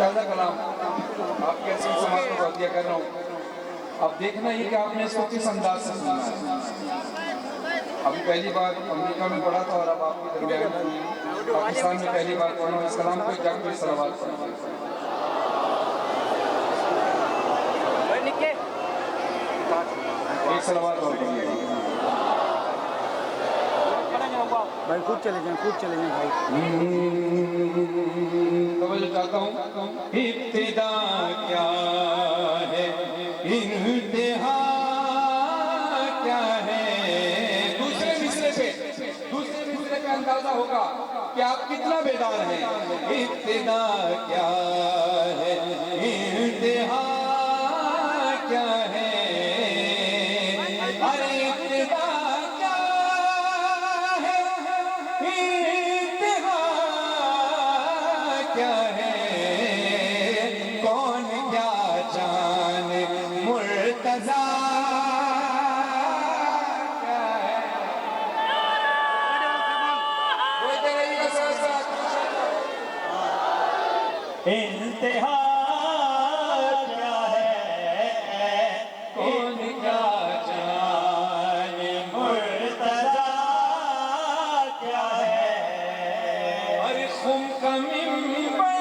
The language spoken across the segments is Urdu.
تازہ کلام آپ کی حسین سماعت کو عطیہ کر رہا ہوں. اب دیکھنا یہ کہ آپ نے اس کو کس انداز سے سننا ہے. ابھی پہلی بار امریکہ میں پڑھا تھا اور اب آپ کی درمیان پاکستان میں پہلی بار پڑھا ہوں. اس کلام کو جا کے صلوات پڑھا. ایک صلوات اور پڑھا. بھائی خود چلے جائیں بھائی. توجہ چاہتا ہوں. ابتدا کیا ہے انتہا کیا ہے. دوسرے مصرے پہ اندازہ ہوگا کہ آپ کتنا بیدار ہیں. ابتدا کیا ہے انتہا کیا ہے. ارے ابتدا کیا ہے کون کیا جان مرتضیٰ کیا ہے. بولتے رہیے گا ساتھ ساتھ. انتہا کیا ہے کون کیا جان مرتضیٰ کیا ہے. اور خم کا منبر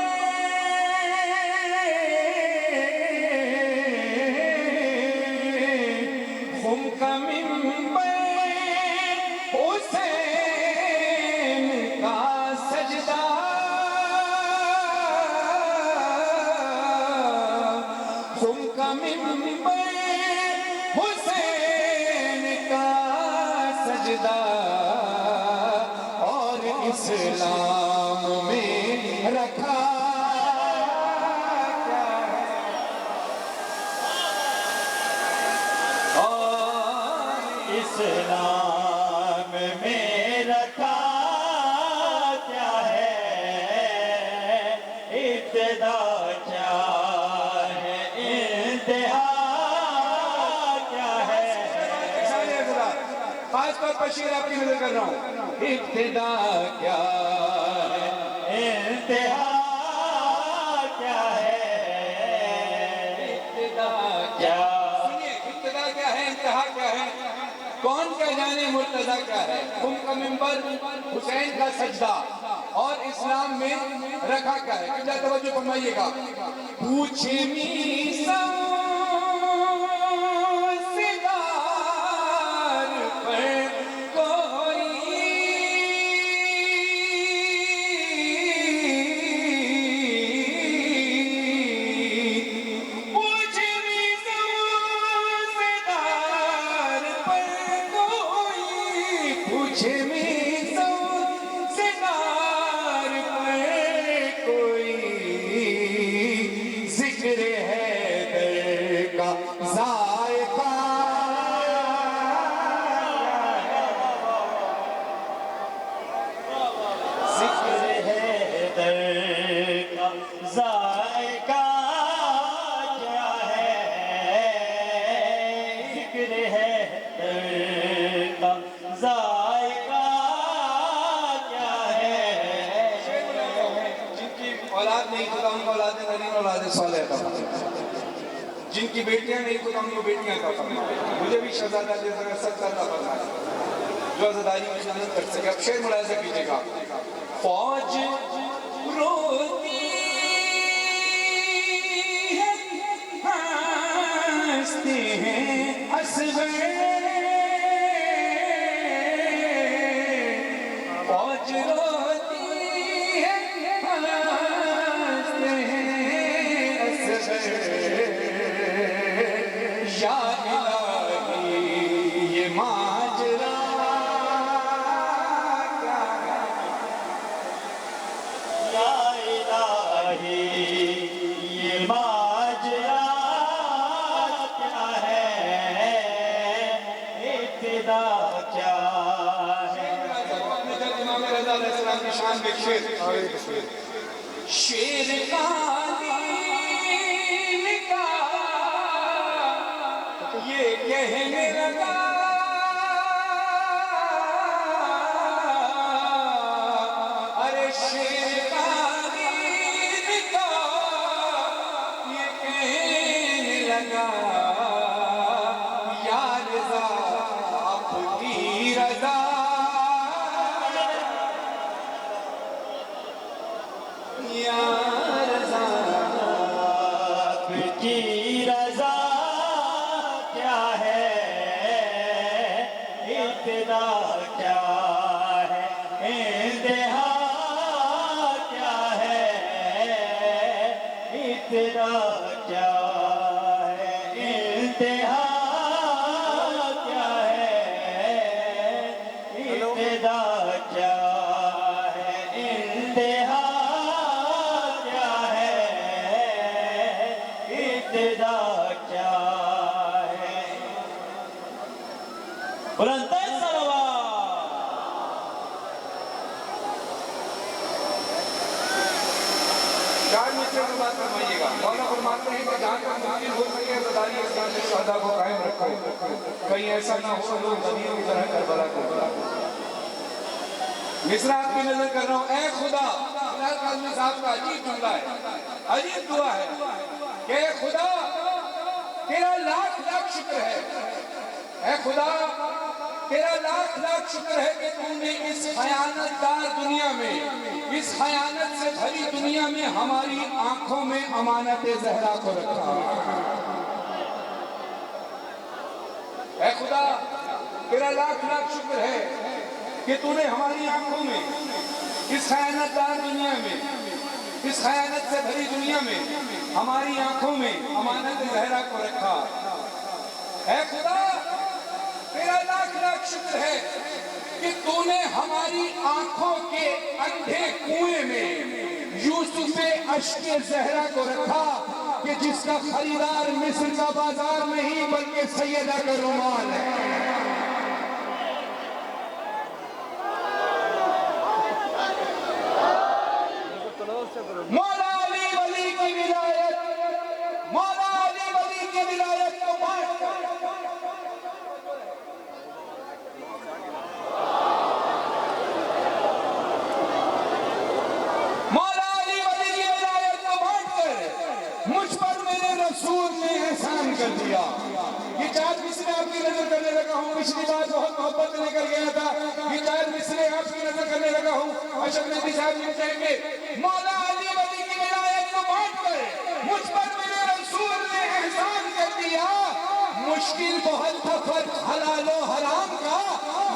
خم کا منبر حسین کا سجدہ. خم کا منبر حسین کا سجدہ اور اسلام میں رکھا کیا ہے. اور اسلام میں رکھا کیا ہے. ابتدا کیا ہے انتہا کیا ہے. خاص طور پر شعر آپ کی نظر کر رہا ہوں. ابتدا کیا ہے انتہا کیا ہے. ابتدا کیا. سنیے ابتدا کیا ہے انتہا کیا ہے. کون کیا جانے مرتضیٰ کیا ہے. خم کا منبر حسین کا سجدہ اور اسلام میں رکھا کیا ہے. قبلہ توجہ فرمائیے گا. پوچھے میسا ذکر ہے در کا ذائقہ ذکر ہے در کا ذائقہ کیا ہے. ذکر ہے در کا ذائقہ کیا ہے. جن کی اولاد نہیں خدا ان کو اولاد نرین اولاد صالح عطا فرمائے. جن کی بیٹیاں نہیں خدا ان کو بیٹیاں عطا فرمائے. مجھے بھی شہزادہ جیسا سب عطا فرمائے جو عزاداری میں شامل کر سکے. اب شعر ملاحظہ کیجیے گا. فوج روتی ہے ہنستے ہیں اسبے. فوج روتی ہے ہنستے ہیں اسبے. یا الہی یہ ماجرا کیا ہے. یا الہی یہ ماجرا کیا ہے. ابتدا کیا ہے. امام رضا علیہ السلام کی شان میں شعر. شیر قالین کا یہ کہنے لگا ارے شیر قالین کا لگا یا رضا آپ کی رضا یا رضا آپ کی رضا کیا ہے ابتدا کیا ہے انتہا کیا ہے ابتدا کیا ہے انتہا کیا ہے ابتدا کیا ہے انتہا کیا ہے ابتدا کیا ہے بلند صلوات چار مصرے کی بات فرمائیے گا مولا فرماتے ہیں کہ جہاں تک ممکن ہو سکے عزاداری اسلام شہداء کو قائم رکھو کہیں ایسا نہ ہو لوگ غنیوں کی طرح کربلا کو بلا مصرع آپ کی نظر کر رہا ہوں اے خدا بلال قاسمی صاحب کا عجیب جملہ ہے عجیب دعا ہے کہ اے خدا تیرا لاکھ لاکھ شکر ہے اے خدا تیرا لاکھ لاکھ شکر ہے کہ تم نے اس خیانت دار دنیا میں اس خیانت سے بھری دنیا میں ہماری آنکھوں میں امانت زہرا کو رکھا اے خدا تیرا لاکھ لاکھ شکر ہے کہ تو نے ہماری آنکھوں میں اس خیانت دار دنیا میں اس خیانت سے بھری دنیا میں ہماری آنکھوں میں امانت زہرا کو رکھا اے خدا تیرا لاکھ لاکھ شکر ہے کہ تو نے ہماری آنکھوں کے اندھے کنویں میں یوسف اشک زہرا کو رکھا کہ جس کا خریدار مصر کا بازار نہیں بلکہ سیدہ کا رومال ہے مولا علی ولی کی ولایت مولا علی ولی کی ولایت کو بانٹ کر مولا علی ولی کی ولایت کو بانٹ کر مجھ پر میرے رسول نے احسان کر دیا یہ چار مصرے آپ کی نظر کرنے لگا ہوں پچھلی بات بہت محبت لے کر گیا تھا یہ چار مصرے آپ کی نظر کرنے لگا ہوں اشرف نبی صاحب یہ کہیں گے مولا علی ولی کی ولایت کو بانٹ کر مجھ پر میرے رسول نے احسان کر دیا مشکل بہت تھا فرق حلال و حرام کا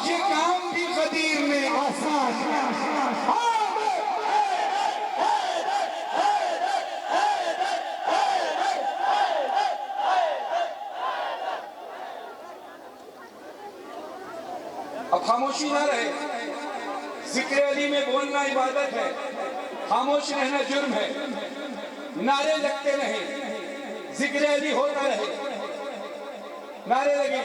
یہ کام بھی قدیر میں آسان اب خاموشی نہ رہے ذکر علی میں بولنا عبادت ہے خاموش رہنا جرم ہے نعرے لگتے نہیں ذکر علی ہوتا رہے نعرے لگے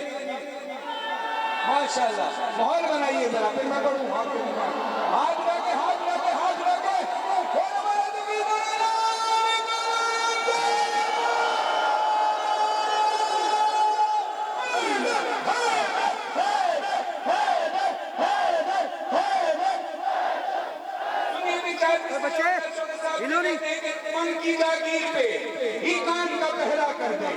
ماشاءاللہ ماحول بنائیے ذرا پھر میں پڑھوں ہاتھ لگے ہاتھ لگے ہاتھ لگے من کی جاگیر پہ ایمان کا پہرا کر دے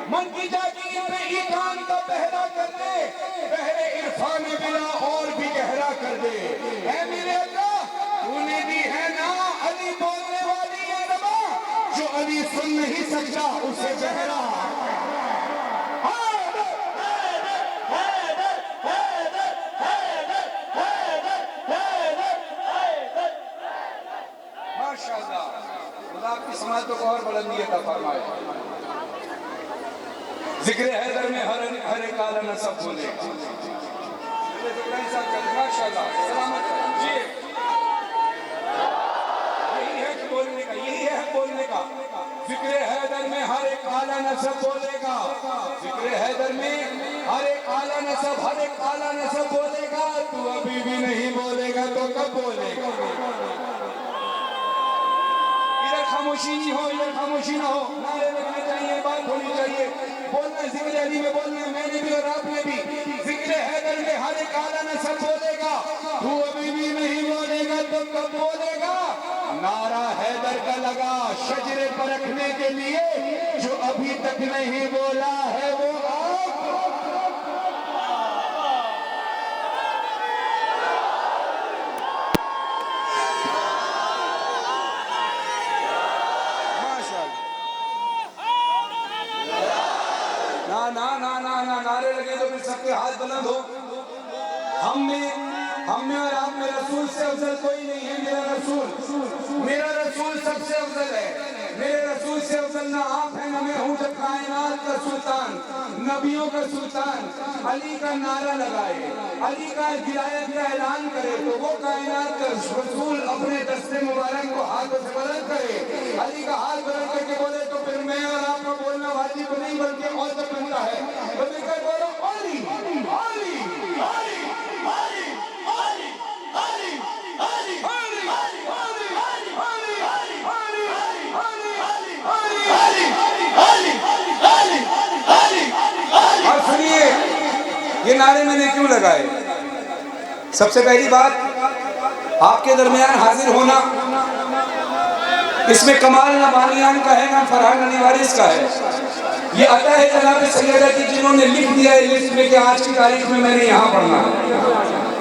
من کی جاگیر پہ ایمان کا پہرا کر دے پہرے عرفان بلا اور بھی گہرا کر دے اے میرے اللہ تو نے دی ہے نا علی بولنے والی یہ زبان جو علی سن نہیں سکتا اسے بہرا ماشاءاللہ خدا آپ کی سماعتوں کو اور بلندی عطا فرمائے ذکر حیدر میں ہر ایک اعلیٰ نصب بولے ماشاءاللہ سلامت جی یہی ہے کہ بولنے کا یہی ہے بولنے کا ذکر حیدر میں ہر ایک اعلیٰ نصب بولے گا ذکر حیدر میں ہر ایک اعلیٰ نصب بولے گا تو ابھی بھی نہیں بولے گا تو کب بولے گا خاموشی نہیں ہو ادھر خاموشی نہ ہو نعرے لگنے چاہیے بات ہونی چاہیے بولنا ذکر علی میں بولنا میں نے بھی اور آپ نے بھی ذکر حیدر میں ہر ایک اعلیٰ نصب بولے گا تو ابھی بھی نہیں بولے گا تو کب بولے گا نعرہ حیدر کا لگا شجرے پر رکھنے کے لیے، جو ابھی تک نہیں بولا ہے وہ نعرے لگے تو پھر سب کے ہاتھ بلند ہو. ہم میں اور آپ میں رسول سے افضل کوئی نہیں ہے. میرا رسول سب سے افضل ہے. میرے رسول سے افضل نہ آپ ہیں نہ میں ہوں. جب کائنات کا سلطان، نبیوں کا سلطان علی کا نعرہ لگائے، علی کا ہدایت کا اعلان کرے، تو وہ کائنات کا رسول اپنے دست مبارک کو ہاتھوں سے بلند کرے، علی کا ہاتھ بلند کر کے بولے، تو پھر میں اور آپ کا بولنا واجب نہیں بلکہ اوجب بنتا ہے. تو مل کر بولو علی علی علی اور سنیے یہ نعرے میں نے کیوں لگائے. سب سے پہلی بات، آپ کے درمیان حاضر ہونا اس میں کمال نہ بانیان کا ہے نہ فرحان علی وارث کا ہے. یہ عطا ہے جناب سیدہ کی، جنہوں نے لکھ دیا ہے لسٹ میں کہ آج کی تاریخ میں نے یہاں پڑھنا.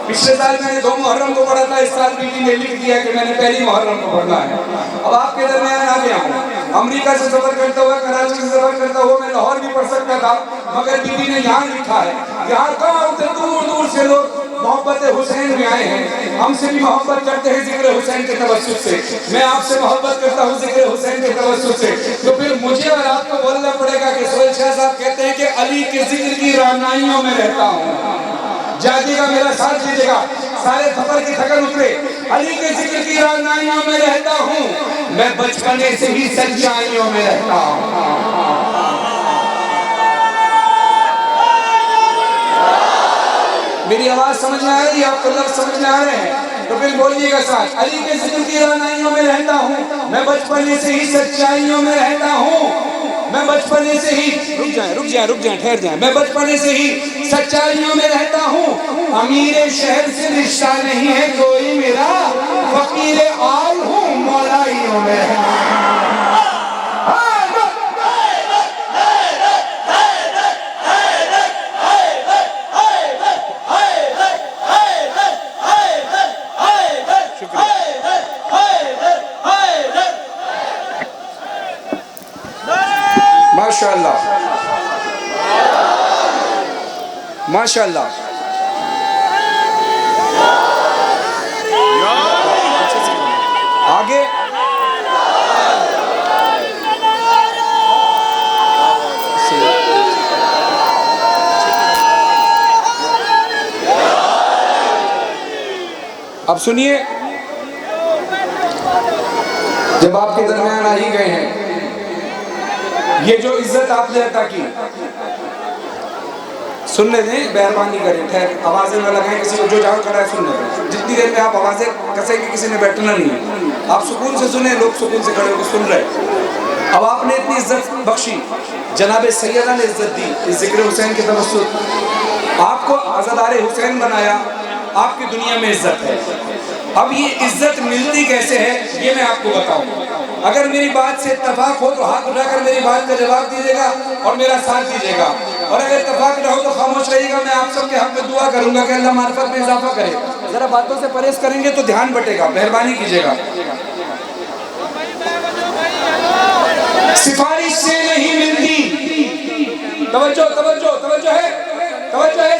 پچھلے سال میں نے 2 محرم کو پڑھا تھا، اس سال بیٹی نے لکھ دیا کہ میں نے 1 محرم کو پڑھنا ہے. اب آپ کے درمیان آ گیا ہوں. امریکہ سے سفر کرتا ہوا، کراچی سے سفر کرتا ہوا میں لاہور بھی پڑھ سکتا تھا، مگر بیٹی نے یہاں لکھا ہے. یہاں کہاں ہوتے دور دور سے لوگ محبت حسین میں آئے ہیں. ہم سے بھی محبت کرتے ہیں ذکر حسین کے توسط سے. میں آپ سے محبت کرتا ہوں ذکر حسین کے توسط سے. تو پھر مجھے اور آپ کو بولنا پڑے گا کہ سہیل شاہ صاحب کہتے ہیں کہ علی کے ذکر کی رعنائیوں میں رہتا ہوں. جاگے گا، میرا ساتھ دیجیے گا، سارے سفر کی تھکن اترے. علی کے ذکر کی رعنائیوں میں رہتا ہوں، میں بچپنے سے ہی سچائیوں میں رہتا ہوں. میری آواز سمجھ میں آ رہی ہے؟ آپ کو لفظ سمجھ میں آ رہے ہیں؟ تو پھر بولیے گا ساتھ، علی کے ذکر کی رعنائیوں میں رہتا ہوں، میں بچپنے سے ہی سچائیوں میں رہتا ہوں. میں بچپنے سے ہی رک جائیں ٹھہر جائیں. میں بچپنے سے ہی سچائیوں میں رہتا ہوں. امیر شہر سے رشتہ نہیں ہے کوئی میرا، فقیر آل ہوں مولائیوں میں رہتا ہوں. ماشاءاللہ ماشاءاللہ. آگے اب سنیے، جب آپ کے درمیان آ ہی گئے ہیں، یہ جو عزت آپ نے عطا کی، سننے دیں، مہربانی کریں، ٹھہر آوازیں نہ لگائیں کسی کو، جو جہاں کھڑا ہے سننے دیں. جتنی دیر میں آپ آوازیں کسیں گے کسی نے بیٹھنا نہیں ہے. آپ سکون سے سنیں، لوگ سکون سے کھڑے ہو کے سن رہے. اب آپ نے اتنی عزت بخشی، جناب سیدہ نے عزت دی اس ذکر حسین کے توسط، آپ کو عزادار حسین بنایا، آپ کی دنیا میں عزت ہے. اب یہ عزت ملتی کیسے ہے یہ میں آپ کو بتاؤں. اگر میری بات سے اتفاق ہو تو ہاتھ اٹھا کر میری بات کا جواب دیجیے گا اور میرا ساتھ دیجیے گا، اور اگر اتفاق نہ ہو تو خاموش رہیے گا. میں آپ سب کے حق میں دعا کروں گا کہ اللہ معرفت میں اضافہ کرے. ذرا باتوں سے پرہیز کریں گے تو دھیان بٹے گا، مہربانی کیجیے گا. سفارش سے نہیں ملتی، توجہ ہے،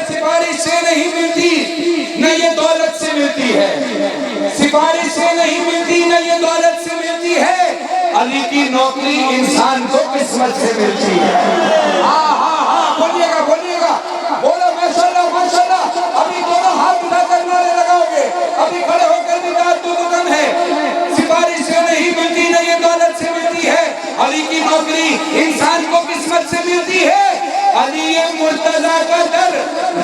سفارش سے نہیں ملتی، نہ یہ دولت سے ملتی ہے. سفارش سے نہیں ملتی، نہ یہ دولت سے ملتی ہے. علی کی نوکری انسان کو قسمت سے ملتی ہے. ہاں بولیے گا، بولو ماشاءاللہ. ابھی دونوں ہاتھ اٹھا کر نعرے لگاؤ گے، ابھی کھڑے ہو کر بھی بات تو کم ہے. سفارش سے نہیں ملتی، نہ یہ دولت سے ملتی ہے. علی کی نوکری انسان کو قسمت سے ملتی ہے. علی مرتضیٰ کا در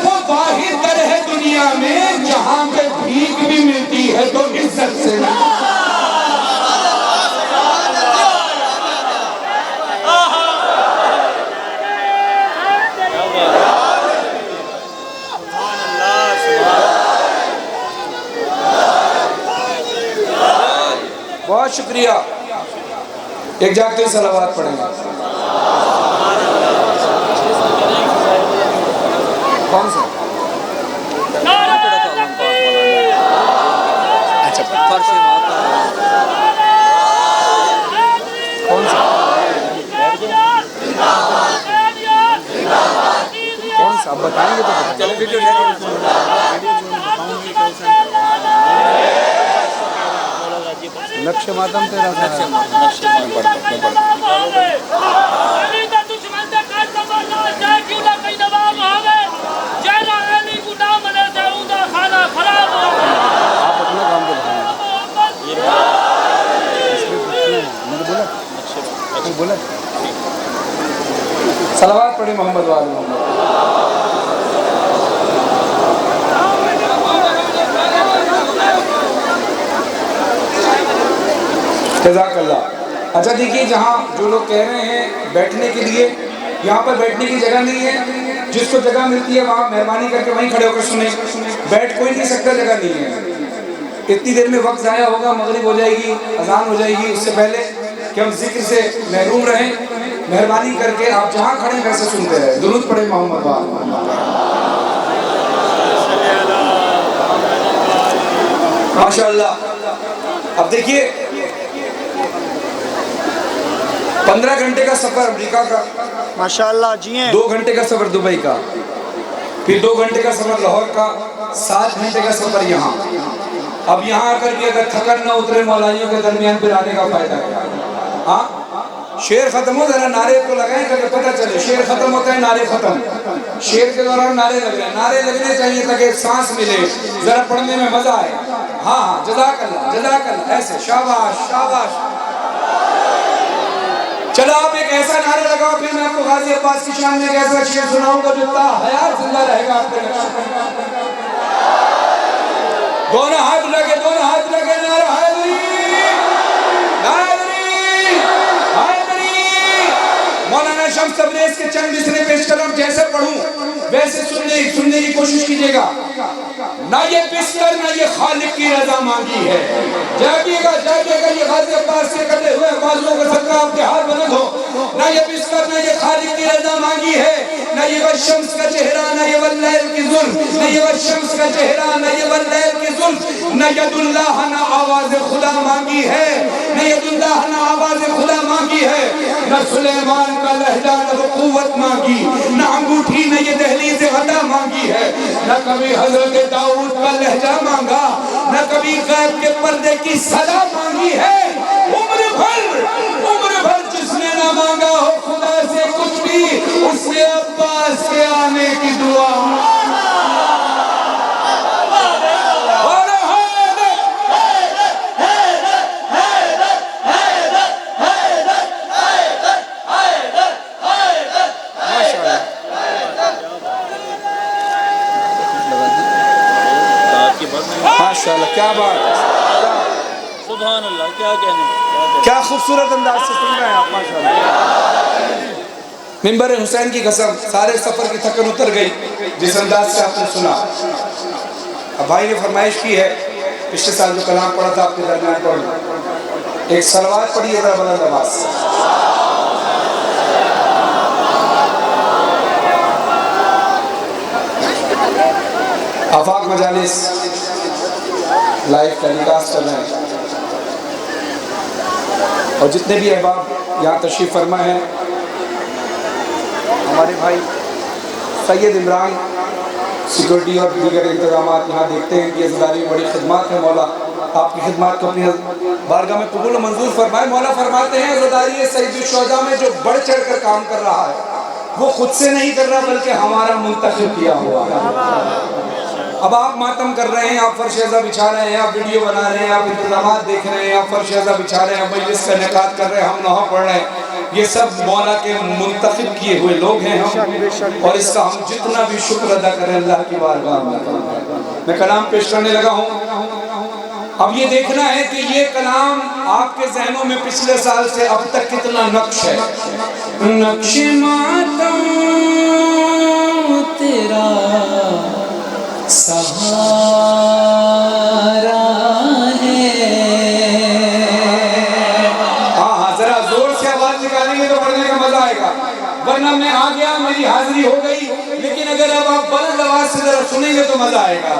وہ واحد در ہے دنیا میں جہاں پہ بھیک بھی ملتی ہے تو عزت سے ملتی ہے. بہت شکریہ. ایک جاگتے صلوات پڑھیں گے. کون سا؟ اچھا فرش کون سا؟ کون سا آپ بتائیں گے تو چلے ویڈیو لکش ماتم تیرا آپ اپنا کام کو بولا صلوات پڑھی محمد وآل محمد. جزاک اللہ. اچھا دیکھیے جہاں جو لوگ کہہ رہے ہیں بیٹھنے کے لیے, یہاں پر بیٹھنے کی جگہ نہیں ہے. جس کو جگہ ملتی ہے وہاں مہربانی کر کے وہیں کھڑے ہو کر سنیں. بیٹھ کوئی نہیں سکتا, جگہ نہیں ہے. اتنی دیر میں وقت ضائع ہوگا, مغرب ہو جائے گی, اذان ہو جائے گی. اس سے پہلے کہ ہم ذکر سے محروم رہیں, مہربانی کر کے آپ جہاں کھڑے ہیں ویسے سنتے رہیں. درود پڑھیں محمد وآل محمد. ماشاءاللہ. اب دیکھیے 15 گھنٹے کا سفر امریکہ کا, ماشاءاللہ جی ہیں. 2 گھنٹے کا سفر دبئی کا, پھر 2 گھنٹے کا سفر لاہور کا, 7 گھنٹے کا سفر یہاں. اب یہاں آ کر بھی اگر تھکن نہ اترے مولائیوں کے درمیان پھر آنے کا فائدہ کیا؟ ہاں شعر ختم ہو, ذرا نعرے کو لگائیں تاکہ پتہ چلے. شعر ختم ہوتا ہے, نعرے ختم. شعر کے دوران نعرے لگ رہے ہیں, نعرے لگنے چاہیے تاکہ سانس ملے, ذرا پڑھنے میں مزہ آئے. ہاں ہاں جزاک اللہ جزاک اللہ. ایسے شاباش شاباش. چلو آپ ایک ایسا نعرہ لگاؤ, پھر میں آپ کو غازی عباس کی شان میں ایک ایسا شعر سناؤں گا جو تا حیات زندہ رہے گا آپ کے نقش. دونوں ہاتھ لگے, دونوں ہاتھ لگے. نعرہ حیدری حیدری حیدری. مولانا شمس تبریز کے چند مصرے پیش کروں, جیسے پڑھوں ویسے سننے کی کوشش کیجئے گا. نہ یہ بستر نہ یہ خالق کی رضا مانگی ہے. جاگیے گا یہ غازی عباس کے کٹے ہوئے بازوؤں کا صدقہ آپ کے ہاتھ بلند ہو. نہ یہ بستر نہ یہ خالق کی رضا مانگی ہے. نہ یہ والشمس کا چہرہ نہ یہ واللیل کی زلف, نہ یہ والشمس کا چہرہ نہ یہ واللیل کی زلف. نہ ید اللہ نہ آواز خدا مانگی ہے, نہ ید اللہ نہ آواز خدا مانگی ہے. نہ سلیمان کا لہجہ نہ وہ قوت مانگی, نہ انگوٹھی نہ یہ دہلیز عطا مانگی ہے. نہ کبھی حضرت داؤد کا لہجہ مانگا, نہ کبھی غیب کے پردے کی صدا مانگی ہے. عمر بھر جس نے نہ مانگا ہو خدا سے کچھ بھی, اس نے عباس کے آنے کی دعا. ماشاءاللہ کیا بات ہے, سبحان اللہ. کیا کہنے, کیا خوبصورت انداز سے سن رہے ہیں آپ. ماشاءاللہ. منبر حسین کی قسم سارے سفر کی تھکن اتر گئی جس انداز سے آپ نے سنا. اب بھائی نے فرمائش کی ہے, پچھلے سال جو کلام پڑھا تھا آپ کے درمیان پڑھ, ایک صلوات پڑھیے ذرا بلند آواز سے. آفاق مجالس لائیو ٹیلی کاسٹ کر رہے ہیں, اور جتنے بھی احباب یہاں تشریف فرما ہیں, ہمارے بھائی سید عمران سیکورٹی اور دیگر انتظامات یہاں دیکھتے ہیں کہ عزداری بڑی خدمات ہے. مولا آپ کی خدمات کو اپنی بارگاہ میں قبول و منظور فرمائے. مولا فرماتے ہیں عزداری سید الشہداء میں جو بڑھ چڑھ کر کام کر رہا ہے وہ خود سے نہیں کر رہا بلکہ ہمارا منتخب کیا ہوا ہے. اب آپ ماتم کر رہے ہیں, آپ فرش عزا بچھا رہے ہیں, آپ ویڈیو بنا رہے ہیں, آپ انتظامات دیکھ رہے ہیں, آپ فرش عزا بچھا رہے ہیں, مجلس کا انعقاد کر رہے ہیں, ہم نوحہ پڑھ رہے ہیں. یہ سب مولا کے منتخب کیے ہوئے لوگ ہیں ہم, اور اس کا ہم جتنا بھی شکر ادا کریں اللہ کی بارگاہ میں. میں کلام پیش کرنے لگا ہوں. اب یہ دیکھنا ہے کہ یہ کلام آپ کے ذہنوں میں پچھلے سال سے اب تک کتنا نقش ہے. نقش ماتم تیرا سہارا ہے, ورنہ میں آ گیا میری حاضری ہو گئی، لیکن اگر اب آپ بلند آواز سے ذرا سنیں گے تو مزہ آئے گا۔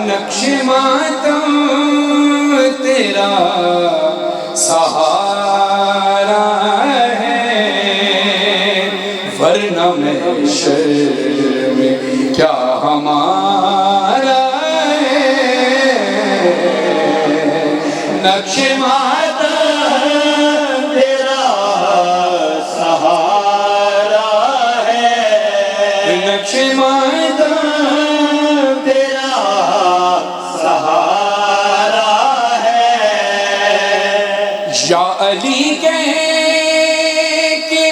نقش ماتم تیرا سہارا ہے، ورنہ محشر میں کیا ہمارا ہے۔ نقش ماتم تیرا سہارا ہے، نقش ماتم تیرا سہارا ہے۔ یا علی کہہ کہ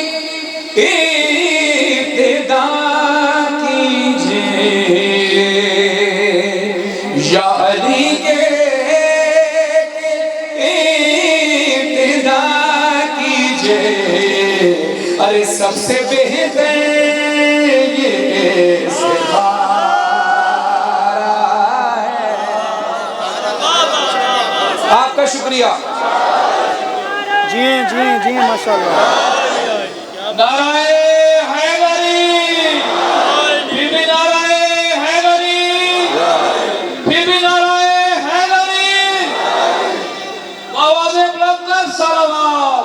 ابتدا کیجئے، یا علی کہہ کہ ابتدا کیجئے، ارے سب سے بہتر یہ استخارہ ہے۔ آپ کا شکریہ۔ جیئیں جیئیں جیئیں ماشاءاللہ۔ نعرہ حیدری، بی بی نعرہ حیدری، بی بی نعرہ حیدری، آواز بلند کر سلامات۔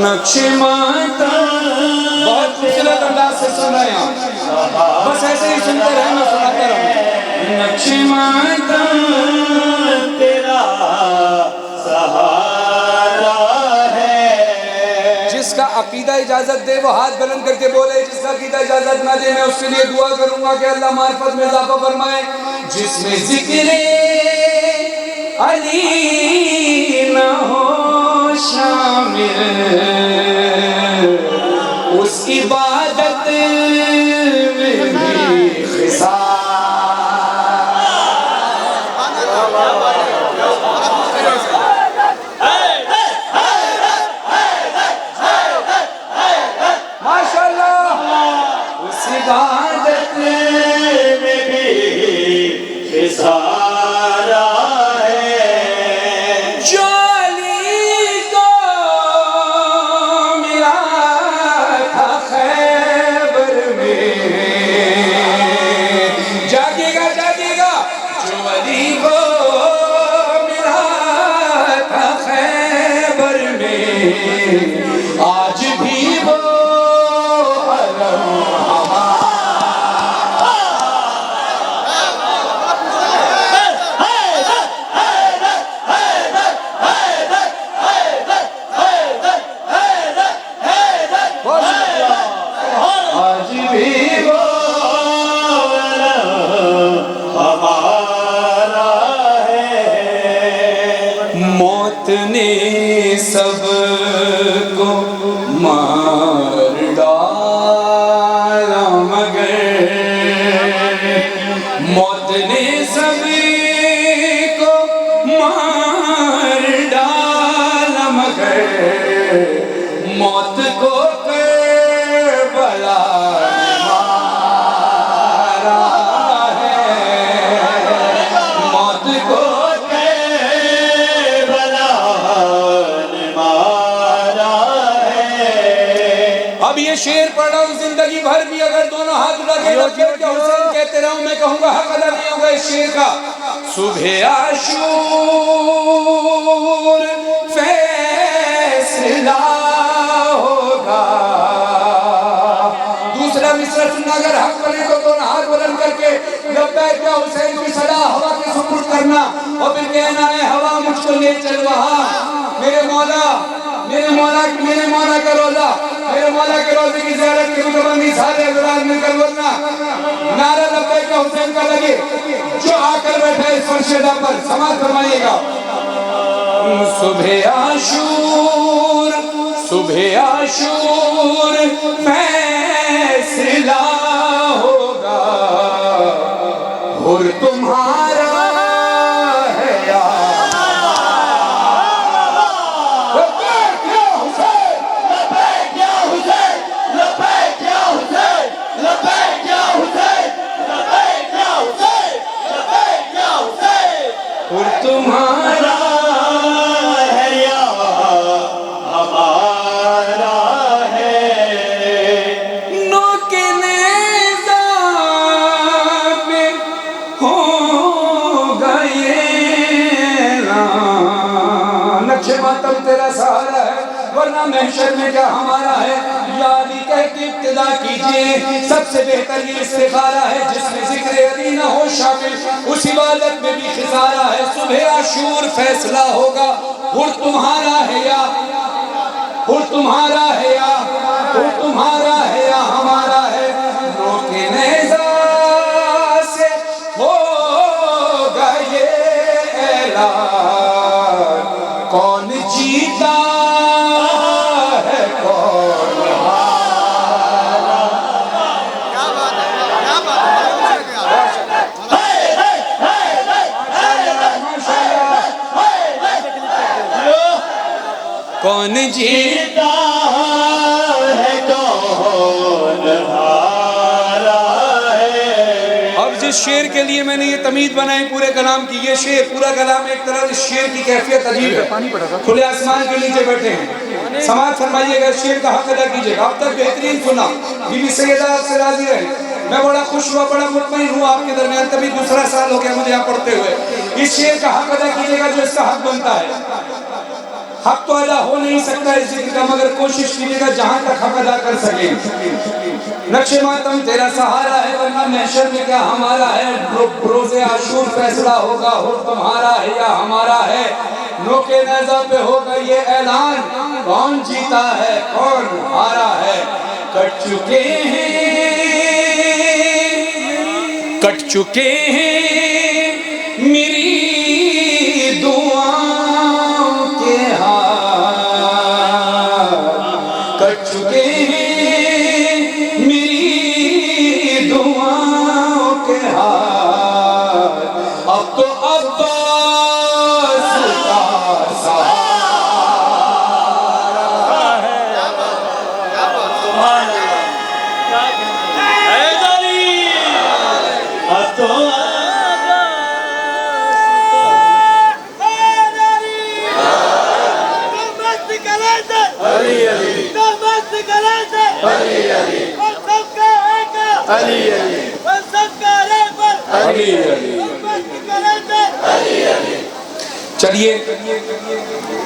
نقش ماتم بہت خوبصورت انداز سے سن رہے ہیں آپ، بس ایسے ہی سنتے رہے، میں سناتا رہوں۔ نقش ماتم تیرا سہارا ہے، جس کا عقیدہ اجازت دے وہ ہاتھ بلند کر کے بولے، جس کا عقیدہ اجازت نہ دے میں اس کے لیے دعا کروں گا کہ اللہ معرفت میں اضافہ فرمائے۔ جس میں ذکر علی نہ ہو شامل، اس عبادت میں بھی خسارہ۔ ماشاءاللہ، اس عبادت میں بھی خسارا ہے۔ جو علی کو ملا تھا خیبر میں، جاگے گا جاگے گا، جو علی کو ملا تھا خیبر میں، آج بھی وہ علم آج بھی وہ ہمارا ہے۔ موت نے سب کو مار ڈالا، مگر موت نے سب کو مار ڈالا، مگر موت کو کربلا نے مارا ہے، موت کو کربلا نے مارا ہے۔ اب یہ شعر پڑھ رہا ہوں، زندگی بھر بھی اگر دونوں ہاتھ اٹھا کے لبیک یا حسین کہتے رہوں، میں کہوں گا حق ادا نہیں ہوگا اس شعر کا۔ صبح عاشور فیصلہ ہوگا، دوسرا مصرع سننا اگر حق بنے تو دونوں ہاتھ بلند کر کے لبیک یا حسین کی صدا ہوا کے سپرد کرنا، اور پھر کہنا ہے ہوا مجھ کو لے چل وہاں، میرے مولا کا روزہ، میرے مولا کے روزے کی زیارت کی متمنی سارے حضرات مل کر بولنا، نعرہ لبیک یا حسین کا لگے، جو آ کر بیٹھا اس فرشدہ پر سماعت فرمائیے گا۔ صبح عاشور فیصلہ ہوگا، اور تمہارا ہے یا لبیک یا حسین، لبیک یا حسین، لبیک یا حسین، لبیک یا حسین، لبیک یا حسین، لبیک یا حسین۔ اور تمہارا ہے یا ہمارا ہے۔ نقش ماتم تیرا سہارا ہے ورنہ محشر میں کیا ہمارا ہے یا علی کہہ کے ابتدا کیجئے سب سے بہتر یہ استخارہ ہے جس میں ذکر علی نہ ہو شامل اس عبادت میں بھی خسارہ ہے صبح عاشور فیصلہ ہوگا ہر تمہارا ہے یا ہر تمہارا ہے یا ہر تمہارا ہے یا ہمارا ہے روک نیزہ سے ہوگا یہ اعلان کون جیتا ہے کون ہارا کیا بات ہے کیا بات ہے کون جیتا ہے کون ہارا ہے اب جس شعر کے لیے میں نے یہ تمید بنائی پورے کلام کی یہ شعر پورا کلام ایک طرح اس شعر کی کیفیت عجیب ہے کھلے آسمان کے نیچے بیٹھے ہیں سماعت فرمائیے گا شعر کا حق ادا کیجئے گا اب تک بہترین سنا بی بی سیدہ آپ سے راضی رہے میں بڑا خوش ہوا بڑا مطمئن ہوا آپ کے درمیان تبھی دوسرا سال ہو گیا مجھے یہاں پڑھتے ہوئے اس شعر کا حق ادا کیجئے گا جو اس کا حق بنتا ہے حق تو ادا ہو نہیں سکتا اس ذکر کا مگر کوشش کیجئے گا جہاں تک حق ادا کر سکیں نقش ماتم تیرا سہارا ہے ورنہ محشر میں کیا ہمارا ہے روز عاشور فیصلہ ہوگا ہر تمہارا ہے یا ہمارا ہے نوک نیزہ پہ ہوگا یہ اعلان کون جیتا ہے کون ہارا ہے کٹ چکے ہیں میری دعاؤں کے ہاتھ کٹ چکے ہیں میری دعاؤں کے ہاتھ اب تو عباس کا سہارا ہے حیدری اب تو چلیے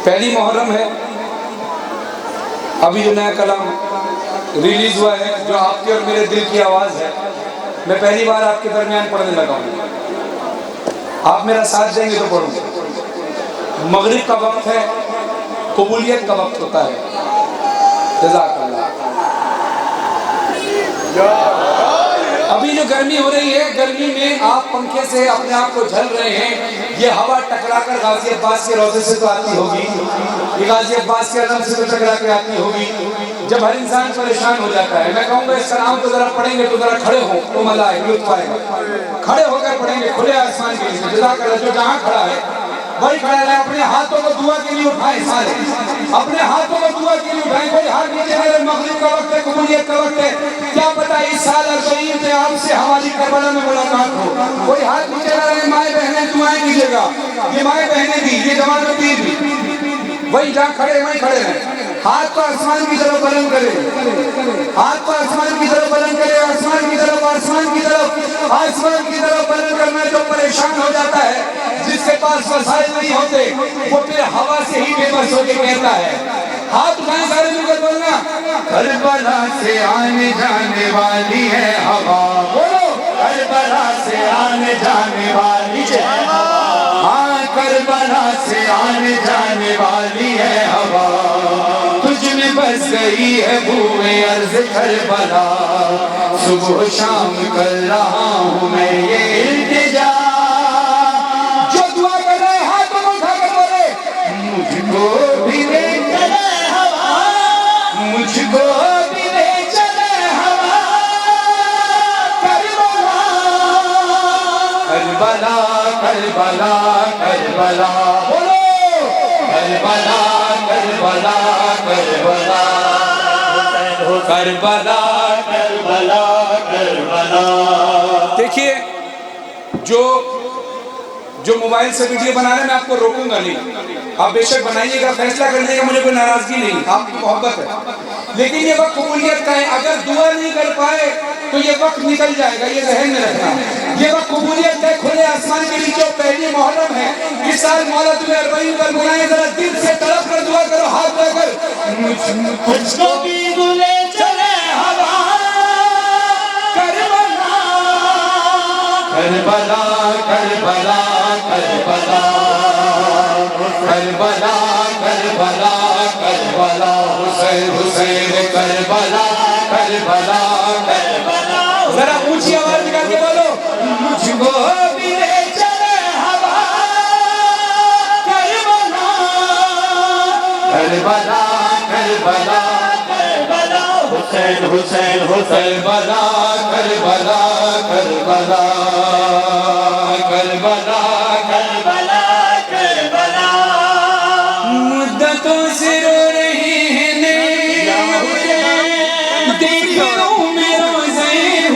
پہلی محرم ہے ابھی جو نیا کلام ریلیز ہوا ہے جو آپ کے اور میرے دل کی آواز ہے میں پہلی بار آپ کے درمیان پڑھنے لگا ہوں آپ میرا ساتھ دیں گے تو پڑھوں مغرب کا وقت ہے قبولیت کا وقت ہوتا ہے جزاک اللہ ابھی جو گرمی ہو رہی ہے گرمی میں آپ پنکھے سے اپنے آپ کو جھل رہے ہیں یہ ہوا ٹکرا کر غازی عباس کے روضے سے تو آتی ہوگی یہ غازی عباس کے علم سے تو ٹکرا کے آتی ہوگی جب ہر انسان پریشان ہو جاتا ہے میں کہوں گا اس کلام کو ذرا پڑھیں گے تو ذرا کھڑے ہو تو مزہ آئے لطف آئے گا کھڑے ہو کر پڑھیں گے کھلے آسمان کے لیے جزاک اللہ جو جہاں کھڑا ہے وہی کھڑا رہے اپنے ہاتھوں کو دعا کے لیے اٹھائیں سارے اپنے ہاتھوں کو دعا کے لیے اٹھائیں کوئی ہاتھ نیچے میرے مغرب کا وقت ہے قبولیت کا وقت ہے کیا پتہ اس سال اربعین میں آپ سے ہماری کربلا میں ملاقات ہو کوئی ہاتھ نیچے نہ رہے مائیں بہنیں دعائیں کیجیے گا یہ مائیں بہنیں بھی یہ جوانوں بھی وہی جہاں کھڑے وہیں کھڑے رہیں ہاتھ کو آسمان کی طرف بلند کرے ہاتھ کو آسمان کی طرف بلند کرے آسمان کی طرف آسمان کی طرف آسمان کی طرف بلند کرنا جو پریشان ہو جاتا ہے جس کے پاس وسائل نہیں ہوتے وہ پھر ہوا سے ہی بے بس ہو کے کہتا ہے ہاتھ اٹھائیں سارے مل کر بولنا کربلا سے آنے جانے والی ہے ہوا بولو کربلا سے آنے جانے والی ہے ہوا ہاں کربلا سے آنے جانے والی ہے ہوا تجھ میں بس گئی ہے بوئے عرض کربلا صبح شام کر رہا ہوں میں یہ التجا جو دعا کر رہے ہاتھوں کو اٹھا کر بولے مجھ کو بھی لے چلے ہوا مجھ کو بھی لے چلے ہوا کربلا کربلا کربلا بولو کربلا کربلا کربلا کربلا کربلا کربلا دیکھیے جو موبائل سے ویڈیو بنا رہے ہیں میں آپ کو روکوں گا نہیں آپ بے شک بنائیے گا فیصلہ کر لیے گا مجھے کوئی ناراضگی نہیں آپ کی محبت ہے لیکن یہ وقت قبولیت کا ہے اگر دعا نہیں کر پائے تو یہ وقت نکل جائے گا، یہ ذہن میں رکھنا. یہ وقت قبولیت کے کھلے آسمان کے نیچے پہلی محرم ہے. اس سال مولا تمہیں 40 پر بلائیں، ذرا دل سے تڑپ کر دعا کرو، ہاتھ لے کر. مجھ کو بھی لے چلے ہوا کربلا کربلا کربلا کربلا کربلا کربلا کربلا حسین حسین کربلا کربلا کربلا. ذرا اونچی آواز نکال کے بولو. مجھ کو بھی لے چلے ہوا کربلا کربلا کربلا کربلا حسین حسین حسین کربلا کربلا کربلا کربلا کربلا کربلا. مدتوں سے رو رہی ہیں دیکھو میرا حسین.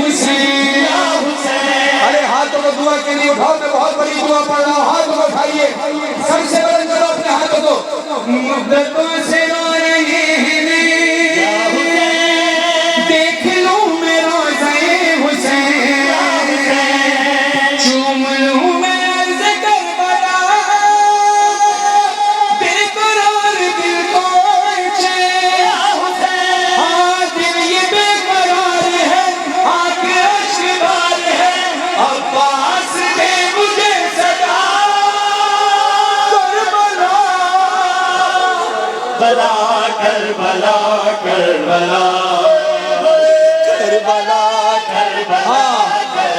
ارے ہاتھوں کو دعا کے لیے اٹھاؤ، میں بہت بڑی دعا پڑھ رہا ہوں. ہاتھوں کو اٹھائیے، سب سے بلند کرو اپنے ہاتھوں کو. مدتوں سے رو رہی ہیں دیکھ لوں میرا حسین، چوم لوں میں عرض کربلا، بے قرار دل کو چین. ہاں دل یہ بے قرار ہے، آنکھ اشک بار ہے، عباس دے مجھے صدا کربلا کربلا کربلا کربلا کربلا.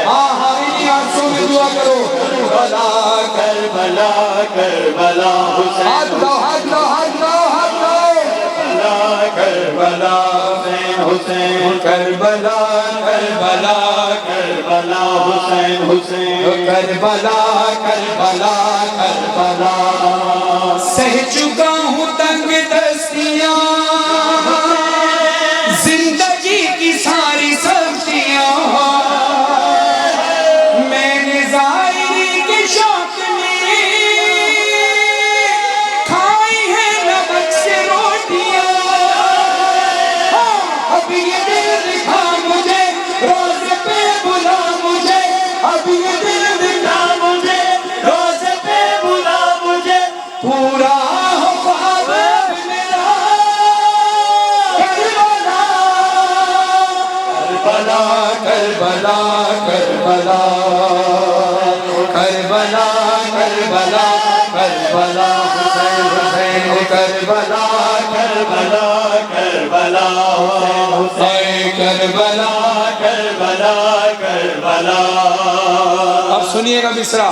ہاں انہی آنسوں میں دعا کرو. کربلا کربلا کربلا حسین ہاتھ اٹھاؤ، ہاتھ اٹھاؤ، ہاتھ اٹھاؤ، ہاتھ اٹھاؤ. کربلا حسین کربلا کربلا کربلا حسین حسین کربلا کربلا کربلا. سہ چکا ہوں تنگ دستیاں، زندگی کی ساری سختیاں، میں نے ظاہری کے شوق میں کھائی ہے نمک سے روٹیاں. اب یہ دل دکھا مجھے، روزے پہ بلا مجھے، اب یہ دل دکھا مجھے، روزے پہ بلا مجھے، پورا ہو خواب میرا کربلا. کربلا کربلا کربلا کربلا کربلا حسین حسین کربلا کربلا کربلا حسین کربلا کربلا کربلا. اب سنیے گا مصرع.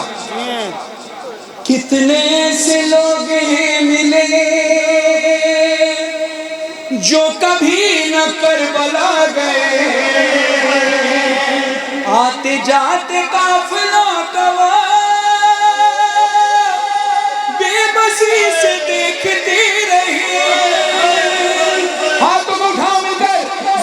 کتنے سے لوگ ہیں ملے جو کبھی نہ کربلا گئے، آتے جاتے قافلوں کا بے بسی سے دیکھتے رہے. ہاتھوں کو اٹھاؤ مل کر.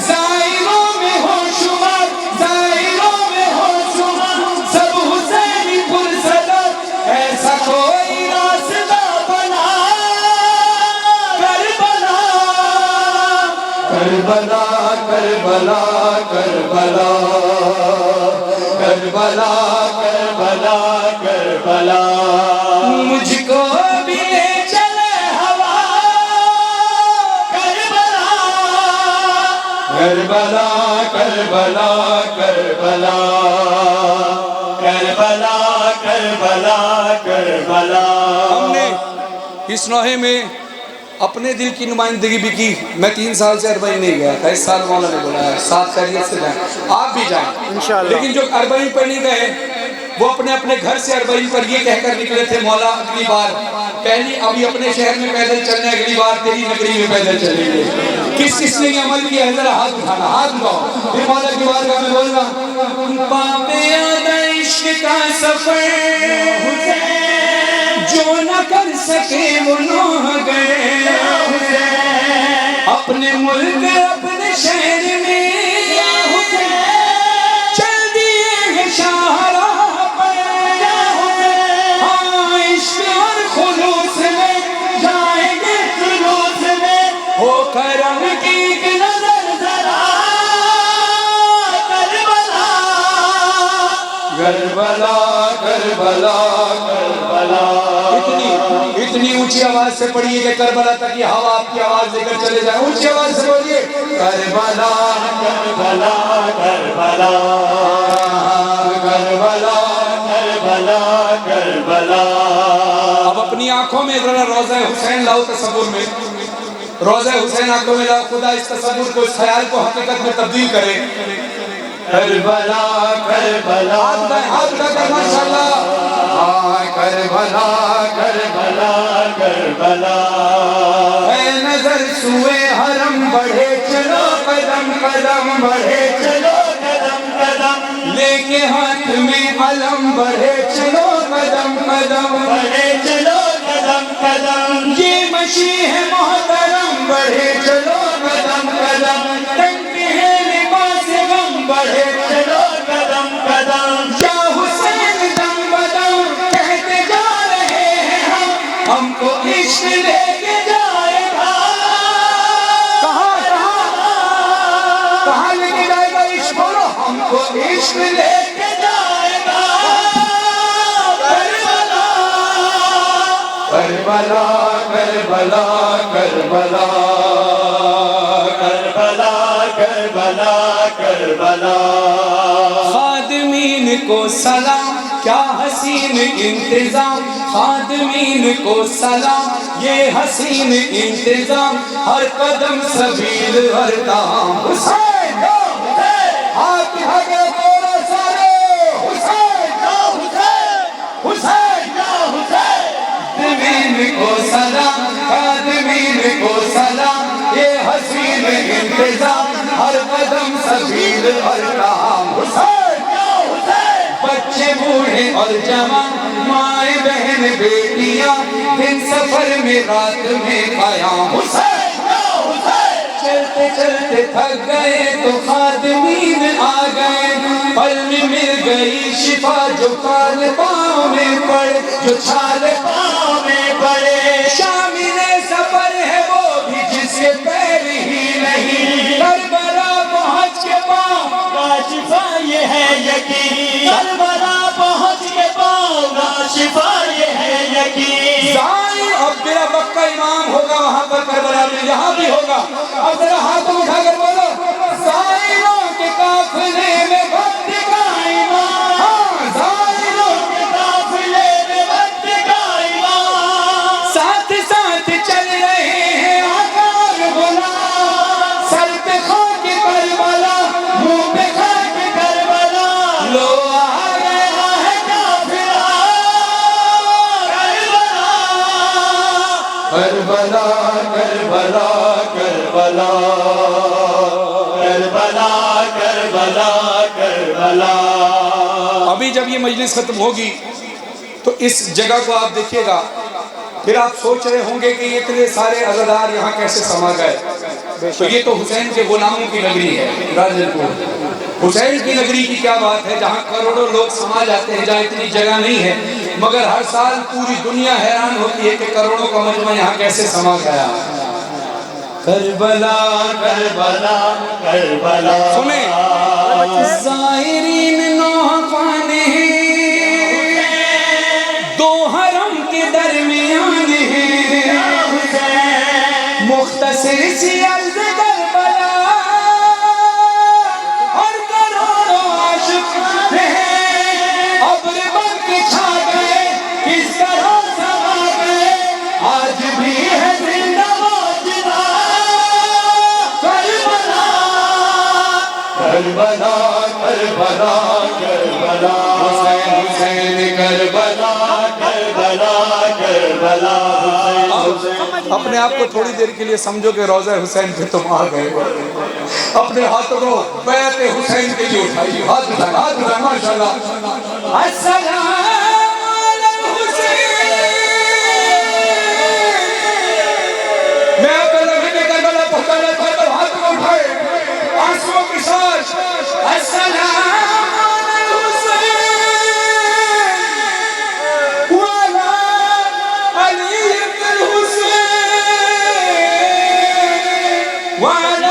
زائروں میں ہو شمار، زائروں میں ہو شمار، سب حسینی پرصدف، ایسا کوئی راستہ بنا کربلا. کربلا کربلا کربلا کربلا کربلا کربلا. مجھ کو بھی لے چلے ہوا کربلا. کربلا کربلا کربلا کربلا کربلا کربلا. ہم نے اس نوحے میں اپنے دل کی نمائندگی بھی کی. میں 3 سال سے اربعین نہیں گیا تھا، اس سال مولا نے بلایا، 7 خیریت سے جائیں، آپ بھی جائیں انشاءاللہ. لیکن جو اربعین پر نہیں گئے وہ اپنے اپنے گھر سے اربعین پر یہ کہہ کر نکلے تھے، مولا اگلی بار پہلی ابھی اپنے شہر میں پیدل چلنے، اگلی بار تیری نگری میں پیدل چلیں گے. کس کس نے یہ عمل کیا ہے؟ ذرا ہاتھ اٹھانا، ہاتھ اٹھاؤ. پھر مولا کی بارگاہ میں بولنا. پاپ یاد عشق کا سفر جو نہ کر سکے وہ نوح گئے، اپنے ملک اپنے شہر میں چل دیے ہیں شاہراہ پر. ہاں عشق اور خلوص میں جائیں گے جلوس میں، ہو کرم کی ایک نظر ذرا کربلا. کربلا کربلا کربلا. اتنی اونچی آواز سے پڑھیے کہ کربلا تک یہ ہوا آپ کی آواز لے کر چلے جائے. اونچی آواز سے بولیے کربلا کربلا کربلا کربلا کربلا کربلا. اب اپنی آنکھوں میں ذرا روضہ حسین لاؤ تصور میں. روضہ حسین آنکھوں میں لاؤ. خدا اس تصور کو اس خیال کو حقیقت میں تبدیل کرے. کربلا کربلا ہاتھ اٹھا کر ماشاءاللہ. کربلا کربلا کربلا. اے نظر سوئے حرم بڑھے چلو قدم قدم بڑھے چلو قدم قدم. لے کے ہاتھ میں علم بڑھے چلو قدم قدم بڑھے چلو قدم قدم. یہ مسیح محترم بڑھے چلو قدم قدم. ٹنگتے ہیں لباس غم بڑھے چلو قدم قدم. یا حسین دم بدم کہتے جا رہے ہیں ہم کو عشق لے کے جائے گا. کہاں کہاں کہاں لے کے جائے گا عشق؟ بولو ہم کو عشق لے کے جائے گا. کربلا کربلا کربلا کربلا کربلا کربلا. خادمین کو سلام کیا حسین انتظام. خادمین کو سلام یہ حسین انتظام. ہر قدم سبیل ہر کام. حسین ہاتھ بھگے تورا سارے. حسین حسین حسین. خادمین کو سلام خادمین کو سلام یہ حسین انتظام. ہر قدم سبیل ہر کام. حسین بچے بوڑھے اور جوان مائیں بہن بیٹیاں دن سفر میں رات میں قیام. حسین چلتے چلتے تھک گئے تو خادمین آ گئے. پل میں مل گئی شفا جو کال پاؤں میں پڑے جو چھال پاؤں میں پڑے. شامل سفر ہے وہ بھی جس کے پیر ہی نہیں. کربلا پہنچ کے پاؤں کا شفا یہ ہے یقین. کربلا پہنچ کے پاؤں کا شفا یہ ہے یقین. اب میرا پکا امام ہوگا وہاں پر کربلا میں یہاں بھی ہوگا. اب ذرا ہاتھ اٹھا کر بولو زائروں کے قافلے میں وقت کا امام. زائروں کے قافلے میں وقت کا امام. ساتھ ساتھ چل رہے ہیں آقا غلام. سر پہ خاک کربلا منہ پہ خاک کربلا. لو آ گیا ہے کافلہ کربلا کربلا کربلا کربلا کربلا کربلا. ابھی جب یہ مجلس ختم ہوگی تو اس جگہ کو آپ دیکھیے گا. پھر آپ سوچ رہے ہوں گے کہ یہ اتنے سارے عزادار یہاں کیسے سما گئے. تو یہ تو حسین کے غلاموں کی نگری ہے راجن پور. حسین کی نگری کی کیا بات ہے جہاں کروڑوں لوگ سما جاتے ہیں جہاں اتنی جگہ نہیں ہے. مگر ہر سال پوری دنیا حیران ہوتی ہے کہ کروڑوں کا مجمع یہاں کیسے سما گیا. کربلا کربلا کربلا. سنیں زائرین نوحفان ہیں دو حرم کے درمیان ہیں. مختصر سی عرض کربلا اور کروڑوں عاشق ہیں. ابر بن کے چھا گئے کس طرح سما گئے. آج بھی ہے زندہ موجودہ کربلا کربلا کربلا کربلا. حسین حسین کربلا کربلا کربلا. اپنے آپ کو تھوڑی دیر کے لیے سمجھو کہ روضہ حسین پہ تم آ گئے. اپنے ہاتھوں کو بیعت حسین کے لیے اٹھائیے. ہاتھ اٹھائیں ماشاءاللہ. السلام علی الحسین. میں آپ کا لمحے کربلا پہنچانا چاہتا ہوں. ہاتھ کو اٹھائے آنسوؤں کے ساتھ. السلام وعلى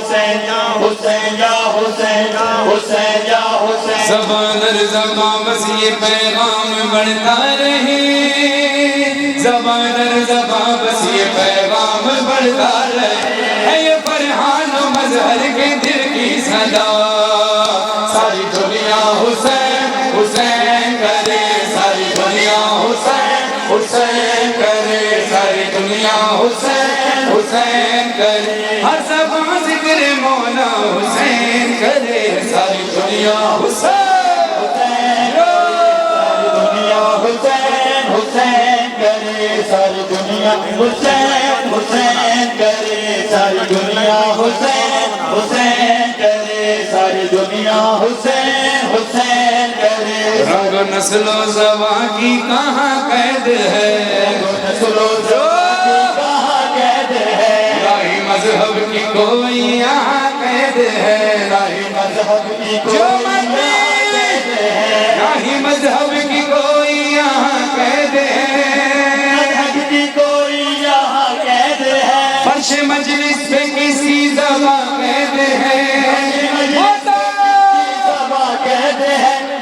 حسین حسین یا حسین حسین یا حسین زبان در زبان بس یہ پیغام بڑھتا رہے زبان در زبان بس یہ پیغام بڑھتا رہے ہے یہ فرحان و مظہر کے دل کی صدا ساری دنیا حسین حسین کرے ساری دنیا حسین حسین کرے ساری دنیا حسین حسین کرے ہر زبان ذکر مولا حسین کرے ساری دنیا حسین حسین کرے ساری دنیا حسین حسین کرے ساری دنیا حسین حسین کرے ساری دنیا حسین حسین کرے رنگ نسل و زبان کی کہاں قید ہے نسل و زبان کی کہاں قید ہے راہی مذہب کی کوئی یہاں قید ہے راہی مذہب کی جو کوئی قید ہے راہی مذہب کی کوئی یہاں قید ہے فرش مجلس پہ کسی زبان قید ہے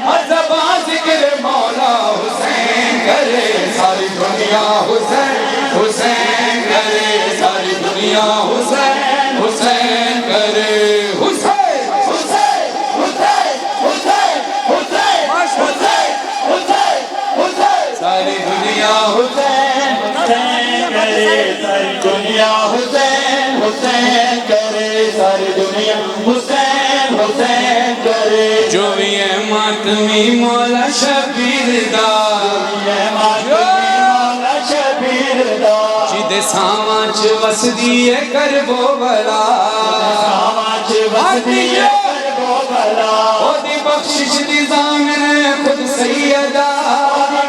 ہر زبان ذکر مولا حسین کرے ساری دنیا حسین حسین کرے ساری دنیا حسین حسین کرے حسین حسین حسین حسین حسین حسین حسین حسین ساری دنیا حسین حسین کرے ساری دنیا حسین حسین کرے ساری دنیا حسین حسین کرے جو یہ ماتمی مولا شبیر دا یہ مولا شبیر دا جد سامانچ وسدی کربو بلا سامانچ وسدی کربو بلا او دی بخشش دی زامن خود سیدہ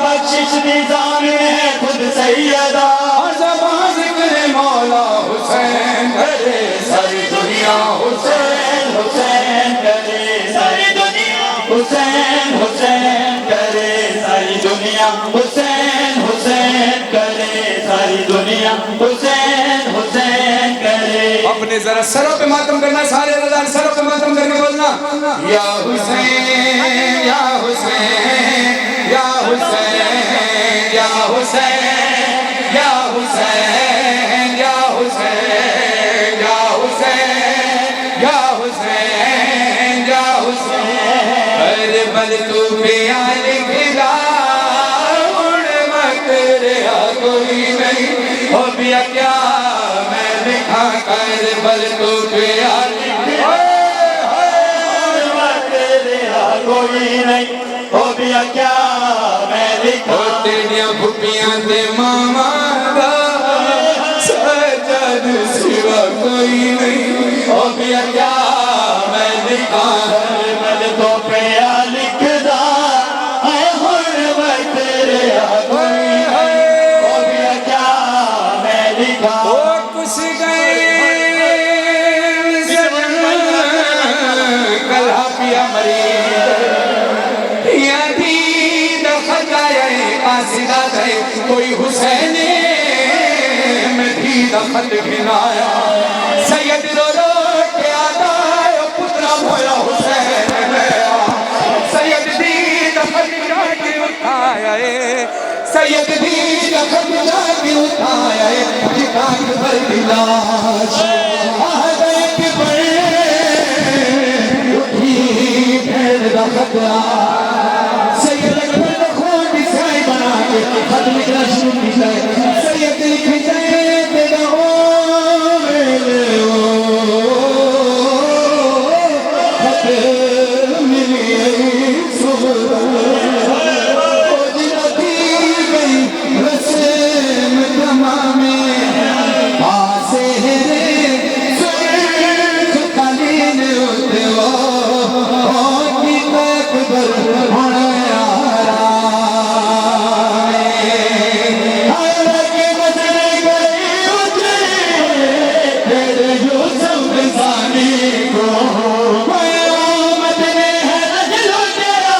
بخشش دی زامن خود سیدہ اور زبان ذکر مولا حسین کرے ساری دنیا حسین حسین کرے ساری دنیا حسین حسین کرے ساری دنیا حسین حسین کرے ساری دنیا حسین حسین کرے اپنے ذرا سروں پہ ماتم کرنا سارے رضا سروں پہ ماتم کرنے بولنا یا حسین یا حسین یا حسین یا حسین یا حسین یا حسین یا حسین یا حسین یا حسین کربل تو پیال کھلا اڑ مت رہا کوئی نہیں ہو بیا کیا میں لکھا کربل تو پیال کوئی نہیں ہو بیا کیا میں لکھا تیریاں بھپیاں دے ماما دا سجد سوا کوئی نہیں ہو بیا کیا میں لکھا کربل تو پیا لکھ دا اے حرمت رہا کوئی نہیں ہو بیا کیا میں لکھا وہ کچھ گئے کلہا پیا مرید یا دید خطائے قاسدہ دے کوئی حسین میں دید خط گھنایا سید رو رو کے آتا ہے پترہ بھویا حسین میں سید دید خط جا کے اٹھایا ہے سید دید خط جا کے اٹھایا ہے جکاک بر دلاش آہدے کے بڑے اٹھی پھر دا خطرہ سید اکبر خون کی سائی بنا کے خط لکھنا شروع کی جائے سید لکھ جائے تیرا خط ملی صبح جنتی گئی رسم تمامی آسے رے سرک قلین اٹھے وہ کی تکبر ہونا یارا آئے کے مزرے گئے اٹھے تیرے یوسف زانی کو آمد نے ہے رجل تیرا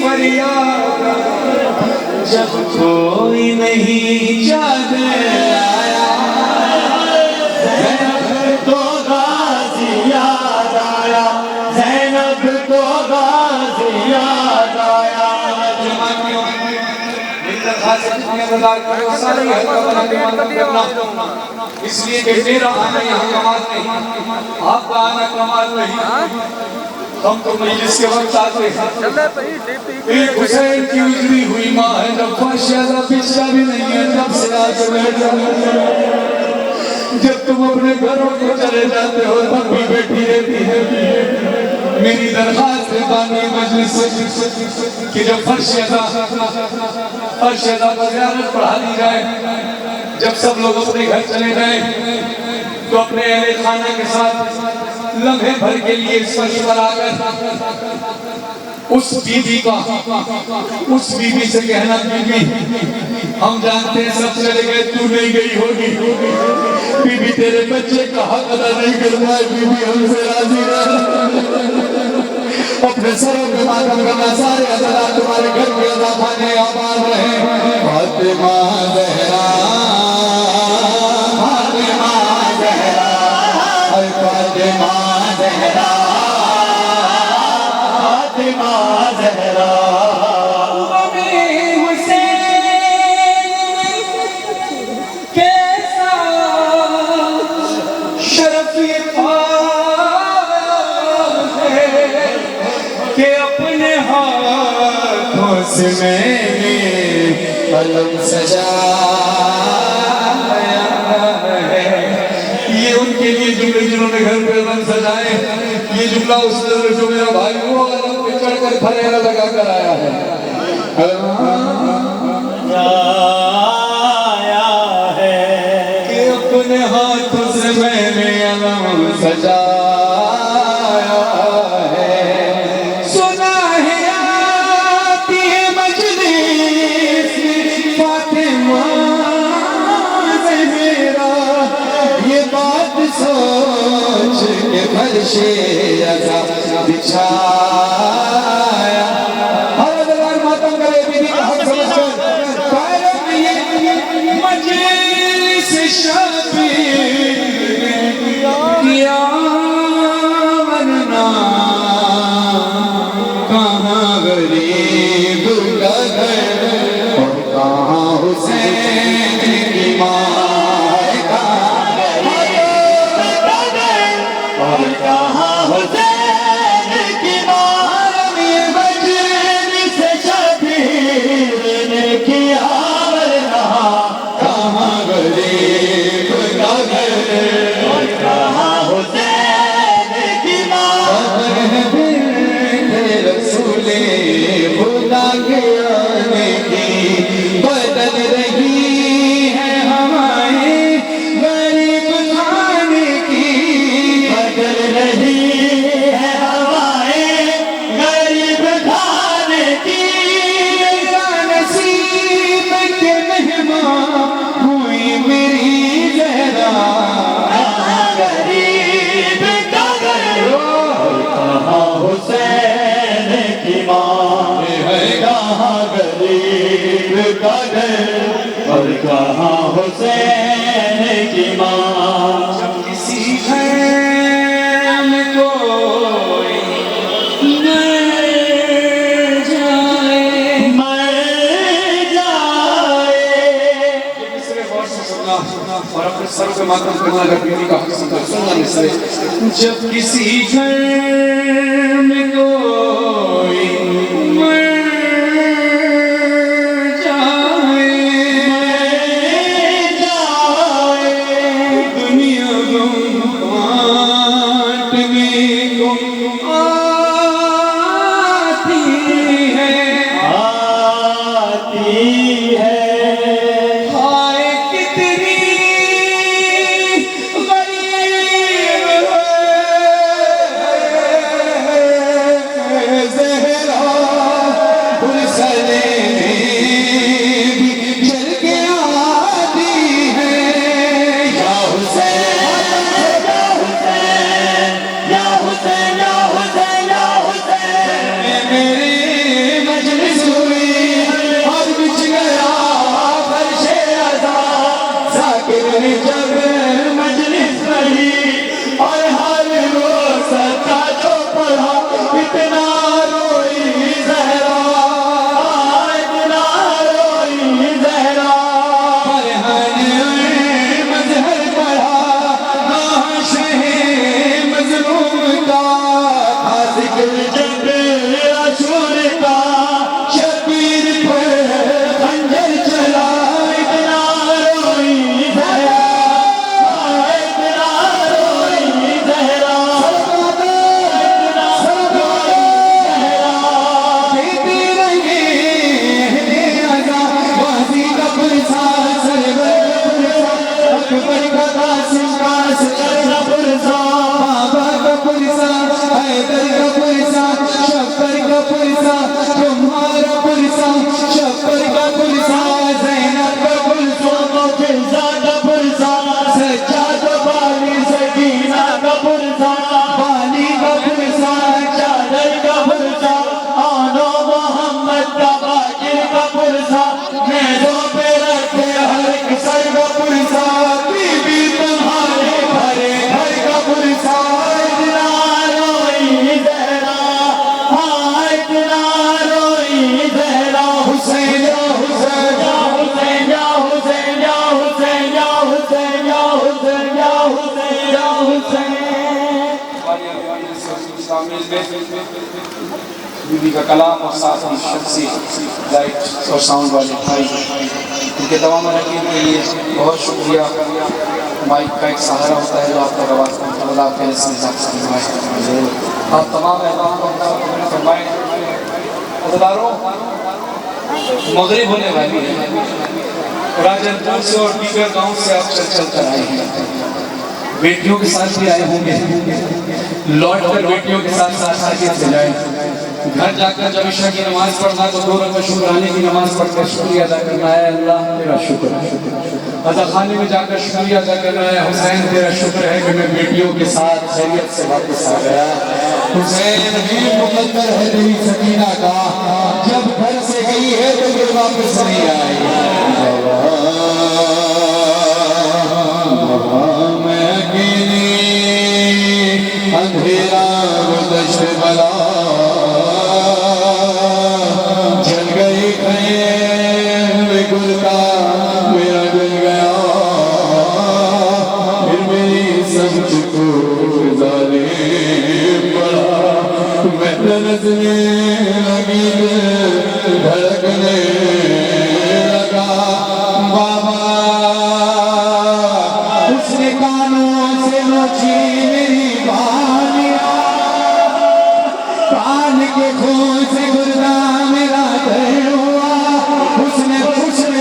فریاد جب کوئی نہیں یاد آیا زینب کو غازی یاد آیا زینب کو غازی یاد آیا اس لیے کہ میرا آنا یہاں کمال نہیں آپ کا آنا کمال نہیں ہم تو مجلس کے وقت آتے ہیں ایک حسین کی اجڑی ہوئی ماں ہے جب فرشیدہ پچھا بھی نہیں ہے جب سے آج بیٹھ جب تم اپنے گھروں کو چلے جاتے ہو تب بھی بیٹھی رہتی ہے میری درخواست ہے بانی مجلس کہ جب فرشیدہ پر زیارت پڑھا دی جائے جب سب لوگ اپنے گھر چلے جائیں تو اپنے اہل خانہ کے ساتھ لمحے بھر کے لیے فرش پر آ کر اس بی بی سے کہنا بی بی ہم جانتے ہیں سب چلے گئے تو نہیں گئی ہوگی بی بی تیرے بچے کا حق ادا نہیں کر پائے بی بی ہم سے راضی رہ اپنے سروں پہ ماتم کرنا سارے حضرات تمہارے گھر کے عزا خانے آباد رہیں فاطمہ زہرا فاطمہ زہرا فاطمہ زہرا فاطمہ زہرا کیسا شرف کہ اپنے ہاتھوں سے میں نے علم سجایا ہے یہ ان کے لیے جملے جنہوں نے گھر پہ علم سجائے یہ جملہ اس طرح جو میرا بھائی وہ علم پہ چڑھ کر پھریرا لگا کر آیا ہے کہ اپنے ہاتھوں سے میں نے علم سجایا فرشِ عزا بچھایا ہر ادھر ماتم کرے بی بی کا حق سمجھ کر قائم یہ مجلس شبیر کیا ورنہ کہاں غریب کا گھر اور کہاں حسین کی ماں کہاں حسین کی ماں یہ مجلس شبیر نے کیا ورنہ کہاں غریب کا گھر اور کہاں حسین کی ماں رسول خدا کے آنے کی بدل رہی ہے ہمارے غریب خانے کی بدل رہی ہے ہوائیں غریب کھانے کی نصیب کے مہمان ہوئی میری زہرا غریب کا گھر اور کہاں حسین کی ماں ہے کہاں غریب کا گھر اور کہاں حسین کی ماں کسی خیم کوئی مر جائے اور اپنے سر سے ماتم کرنا اگر بیوی کا حق سمجھا سننا مصرے جب کسی گھر میں کوئی مر جائے دنیا بانٹنے کو آتی ہے ہائے کتنی غریب ہے زہرا حسین بھی چل کے آتی ہے یا حسین یا حسین یا حسین یا حسین میرے حیدر کا پرسا شکر کا پرسا تمہارا پرسا شکر کا پرسا زینب کا پرسا فضا کا پرسا سجاد بالی سکینہ کا پرسا بالی کا پرسا چادر کا پرسا آنو محمد کا باقر کا پرسا نیزوں پہ رکھے ہر ایک سر کا پرسا بی بی تمہارے بھرے گھر کا پرسا اتنا روئی زہرا ہاں اتنا روئی زہرا حسین یا حسین یا حسین یا حسین یا حسین یا حسین یا حسین یا حسین یا حسین بی بی کا کلام اور ساتھ ہی شخصی لائٹ اور ساؤنڈ والے بھائی ان کے تمام رکیب کے لیے بہت شکریہ مائک کا ایک سہارا ہوتا ہے جو آپ کا آواز کو اللہ آپ کے اسم فرمائے آپ تمام احترام کو فرمائیں عزداروں مغرب ہونے والی ہے راجن پور سے اور دیگر گاؤں سے آپ چل کر آئے ہیں بیٹیوں کے ساتھ بھی آئے ہوں گے لوٹ کر بیٹیوں کے ساتھ ساتھ آگے سے جائیں گھر جا کر جب عشاء کی نماز پڑھنا تو 2 رکعت شکرانے کی نماز پڑھ کر شکریہ ادا کرنا ہے اللہ تیرا شکر ہے عزا خانے میں جا کر شکریہ ادا کرنا ہے حسین تیرا شکر ہے کہ میں بیٹیوں کے ساتھ خیریت سے واپس آ گیا حسین بھی مقدر ہے تیری سکینہ کا جب گھر سے گئی ہے تو پھر واپس نہیں آئی میں اکیلی اندھیرا گزشت بلا جل گئی خیم گل کا میرا گل گیا پھر میری سمجھ کو ظالم پڑا میں ترسنے لگی دھڑکنے لگا بابا اس نے کانوں سے نوچی میری بالیاں کان کے خون سے گردہ میرا دل ہوا اس نے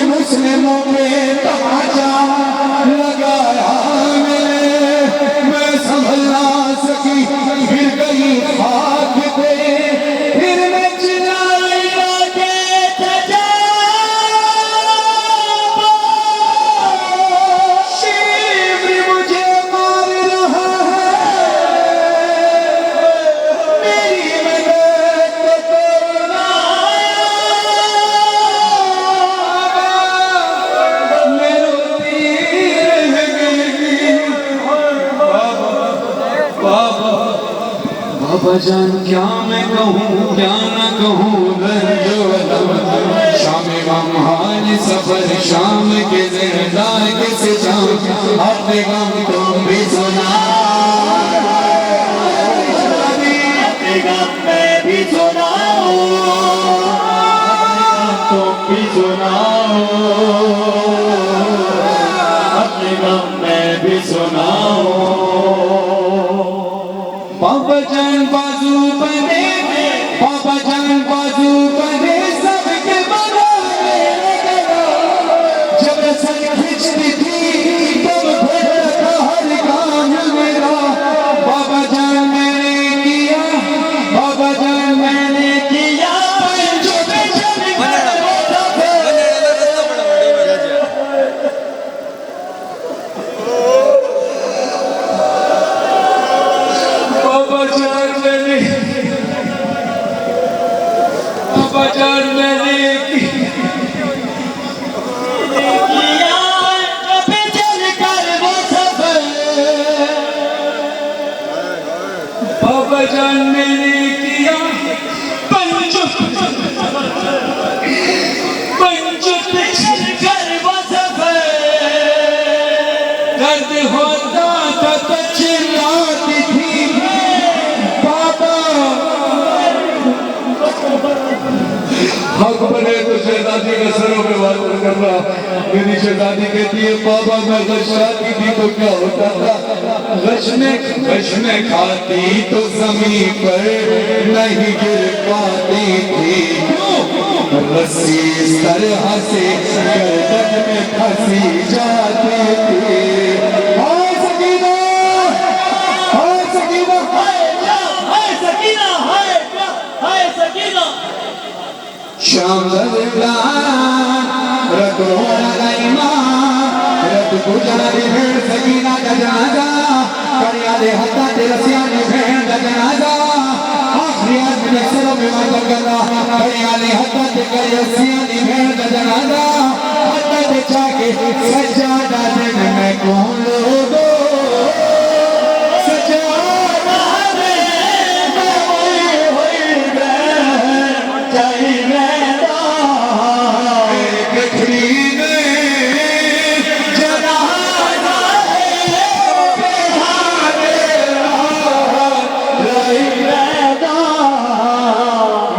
مسلموں پہ تماچا لگایا میں سنبھل نہ سکی گر گئی خاک پہ پھر میں چلائی لگے شیب مجھے مار رہا ہے میری مدد کرنا میں روتی رہ گئی بابا جان کیا میں کہوں کیا نہ کہوں شام غم حال سفر شام کے زندہ کس جام اپنے غم تم بھی سنا اپنے غم میں بھی سناؤ تم بھی سناؤ اپنے غم میں بھی سناؤ بابا جان بازو بنے بابا جان بازو بنے سب کے بغانے جب رسل کھچتی تھی تب بھر تھا ہر کام میرا بابا جان میں نے کیا بابا جان میں نے کیا جو بے جان بابا جان میں نے بابا جان میں نے بابا جان میں نے کیا پنج پچھل کر وہ سفر درد ہوتا تھا تو چلاتی تھی بابا حق بنے تو شہزادی کا سروں پہ بات کر رہا میری شہزادی کہتی ہے بابا میں غش آتی تھی تو کیا ہوتا تھا غش میں کھاتی تو زمین پر نہیں گر پاتی تھی رسی اس طرح سے گردن میں پھنسی جاتی تھی سکینہ شام زلان رت رونا دا ایمان رت گجرا دی بھیڑ سکینہ دا جنازہ کریا دے حتہ تے رسیاں دی بھیڑ دا جنازہ آخری آدمی نکسروں میں ماتا کرنا کریا دے حتہ تے کریا رسیاں دی بھیڑ دا جنازہ حتہ تے چاکے سجادہ دن میں کون لوگو سجادہ دن میں ہوئی بہن چاہی میدان گٹھری میں جنازہ رہی میدان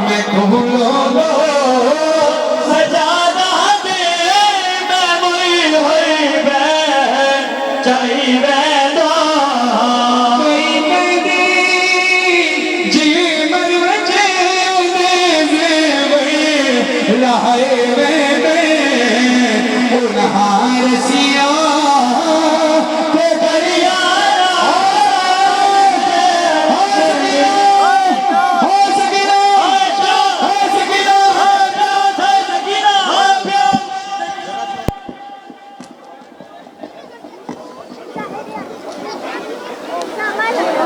میں کہوں لوگو سجادہ دے میں ہوئی بہن چاہی میدان کوئی کہتی جی مر بچے لہائے انہار سیاہ تے دریا ہو سکینہ Sama